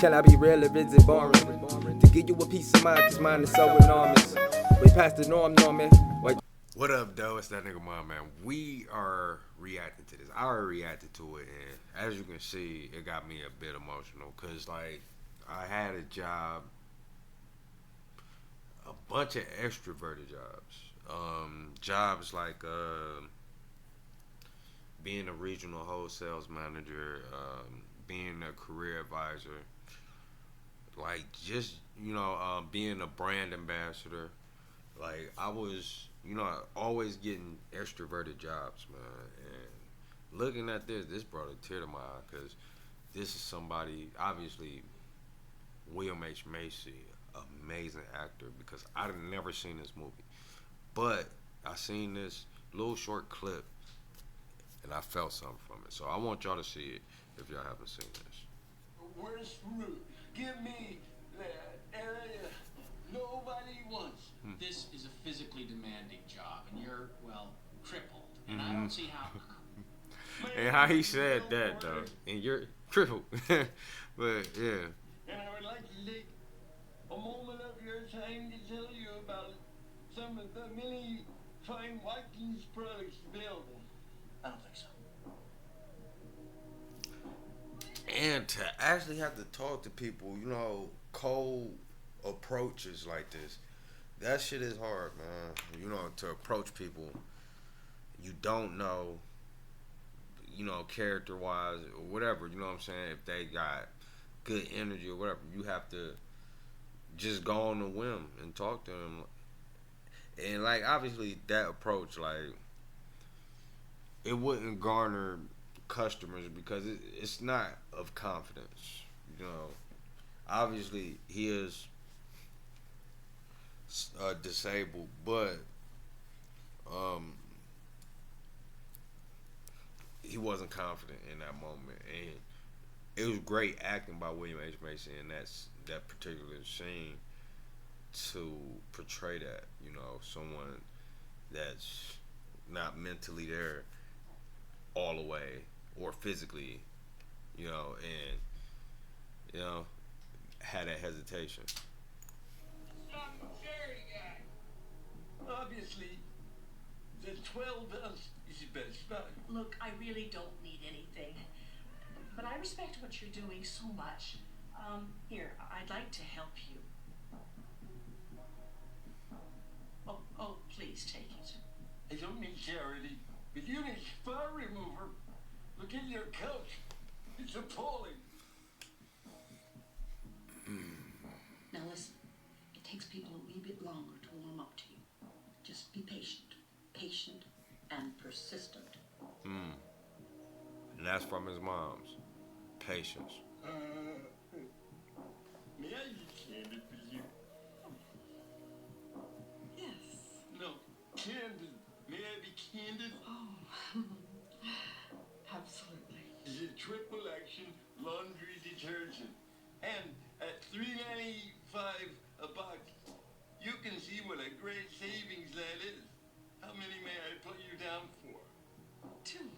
Can I be real or is it boring? To give you a peace of mind, cause mine is so enormous. We past the norm, Norman. What up, though? It's that nigga Mom, man. We are reacting to this. I already reacted to it, and as you can see, it got me a bit emotional. Cause like, I had a job, a bunch of extroverted jobs. Jobs like being a regional wholesales manager, being a career advisor, like just being a brand ambassador. Like I was, always getting extroverted jobs, man. And looking at this brought a tear to my eye because this is somebody, obviously, William H Macy, amazing actor. Because I've never seen this movie, but I seen this little short clip and I felt something from it. So I want y'all to see it if y'all haven't seen this. Worst route. Give me the area nobody wants. This is a physically demanding job, and you're, well, crippled. And I don't see how. And how he said that, though. And you're crippled. But, yeah. And I would like to take a moment of your time to tell you about some of the many fine Watkins products available. I don't think so. And to actually have to talk to people, cold approaches like this, that shit is hard, man. To approach people you don't know, character wise or whatever, you know what I'm saying? If they got good energy or whatever, you have to just go on a whim and talk to them. And like obviously that approach, like it wouldn't garner customers because it's not of confidence. Obviously he is disabled, but he wasn't confident in that moment, and it was great acting by William H Macy in that particular scene to portray that. Someone that's not mentally there all the way or physically, and had that hesitation. I'm a fairy guy. Obviously, the 12 us is the best value. Look, I really don't need anything, but I respect what you're doing so much. Here, I'd like to help you. Oh, please take it. I don't need charity, but you need fur remover. Look at your couch. It's appalling. Now listen, it takes people a wee bit longer to warm up to you. Just be patient and persistent. And that's from his mom's. Patience. May I be candid with you? Yes. No, candid. May I be candid? Oh, absolutely. It's a triple action laundry detergent. And at $3.95 a box, you can see what a great savings that is. How many may I put you down for? 2.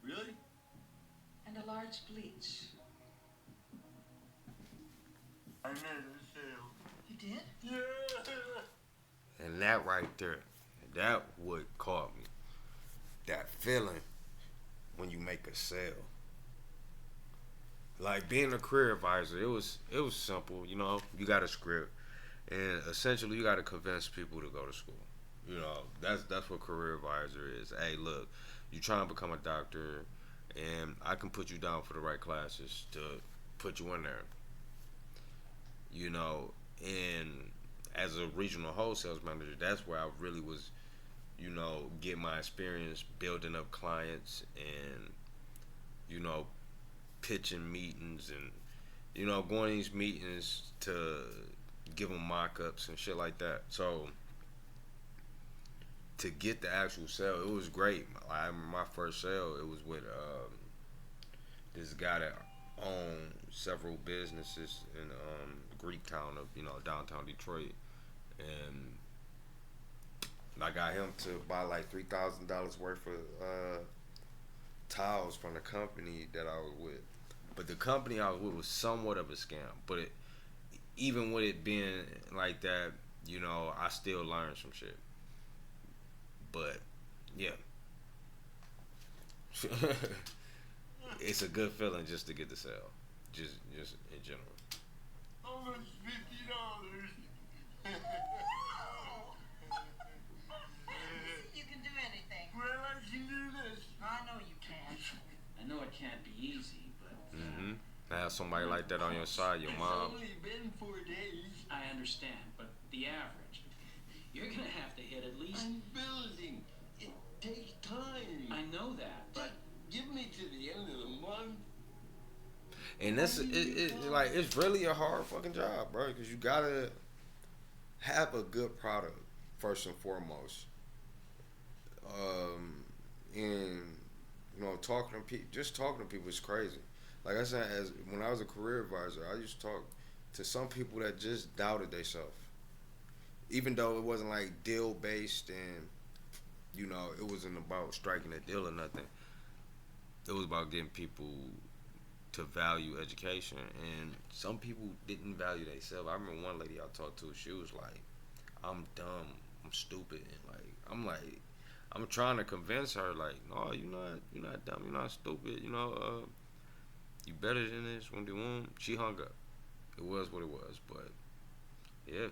Really? And a large bleach. I made a sale. You did? Yeah! And that right there, that would caught me. That feeling when you make a sale. Like being a career advisor, it was simple. You got a script, and essentially you got to convince people to go to school. That's what career advisor is. Hey, look, you trying to become a doctor, and I can put you down for the right classes to put you in there. And as a regional wholesales manager, that's where I really was, get my experience building up clients and, pitching meetings and, going to these meetings to give them mock-ups and shit like that. So to get the actual sale, it was great. My first sale, it was with this guy that owned several businesses in Greektown of downtown Detroit, and I got him to buy like $3,000 worth of tiles from the company that I was with. But the company I was with was somewhat of a scam. But even with it being like that, you know, I still learned some shit. But yeah, it's a good feeling just to get the sale, just in general. Almost $50. You can do anything. Well, I can do this. I know you can. I know it can't be easy, but Have somebody like that on your side, your It's mom. only been 4 days. I understand. But the average, you're gonna have to hit at least. I'm building. It takes time. I know that, but Give me to the end of the month. And that's like it's really a hard fucking job, bro. Because you gotta have a good product first and foremost. And you know, talking to people is crazy. Like I said, when I was a career advisor, I used to talk to some people that just doubted themselves, even though it wasn't like deal based and you know it wasn't about striking a deal or nothing. It was about getting people to value education, and some people didn't value themselves. I remember one lady I talked to, she was like, I'm dumb, I'm stupid, and I'm trying to convince her, like, no, you're not dumb, you're not stupid, you know, you better than this. She hung up. It was what it was, but yeah.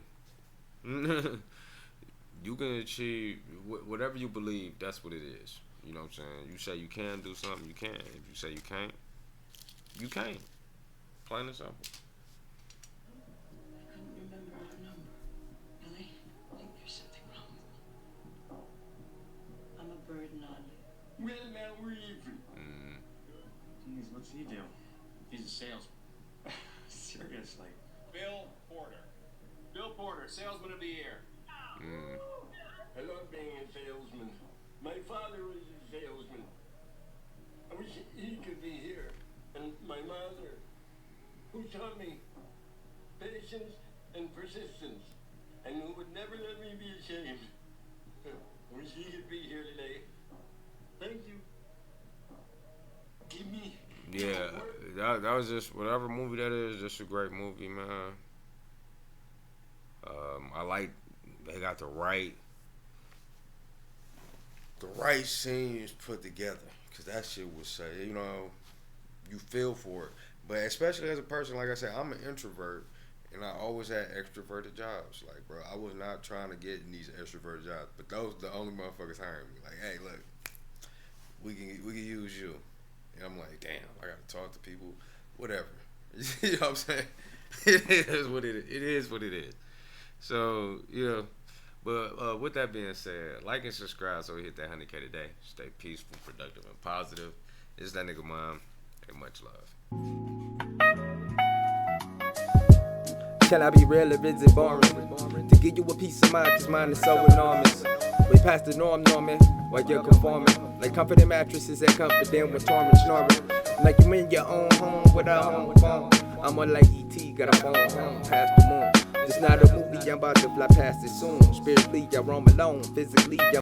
You can achieve whatever you believe, that's what it is. You know what I'm saying? You say you can do something, you can. If you say you can't, you can't. Plain and simple. I couldn't remember her number. Billy, I think there's something wrong with me. I'm a burden on you. Well, now we're even. Jeez, what's he do? he's a salesman. Seriously. Bill Porter. Bill Porter, salesman of the year. I love being a salesman. My father was a salesman. I wish he could be here. And my mother, who taught me patience and persistence, and who would never let me be ashamed. I wish he could be here today. Thank you. Give me. Yeah, that was just whatever movie that is. Just a great movie, man. I like they got the right scenes put together, because that shit was say, you know, you feel for it. But especially as a person, like I said, I'm an introvert, and I always had extroverted jobs. Like, bro, I was not trying to get in these extroverted jobs, but those the only motherfuckers hiring me. Like, hey, look, we can use you. And I'm like, damn, I gotta talk to people, whatever. You know what I'm saying? It is what it is. It is what it is. So, you know, but with that being said, like and subscribe so we hit that 100K today. Stay peaceful, productive, and positive. It's that nigga Mom, and much love. Can I be real or is it boring? To give you a peace of mind, cause mine is so enormous. Way past the norm, Norman, while you're conforming. Like comforting mattresses that comfort them when torment snoring. Like you in your own home without home phone. I'm more like E.T., got a phone home past the moon. It's not a movie, I'm about to fly past it soon. Spiritually, I roam alone. Physically, I'm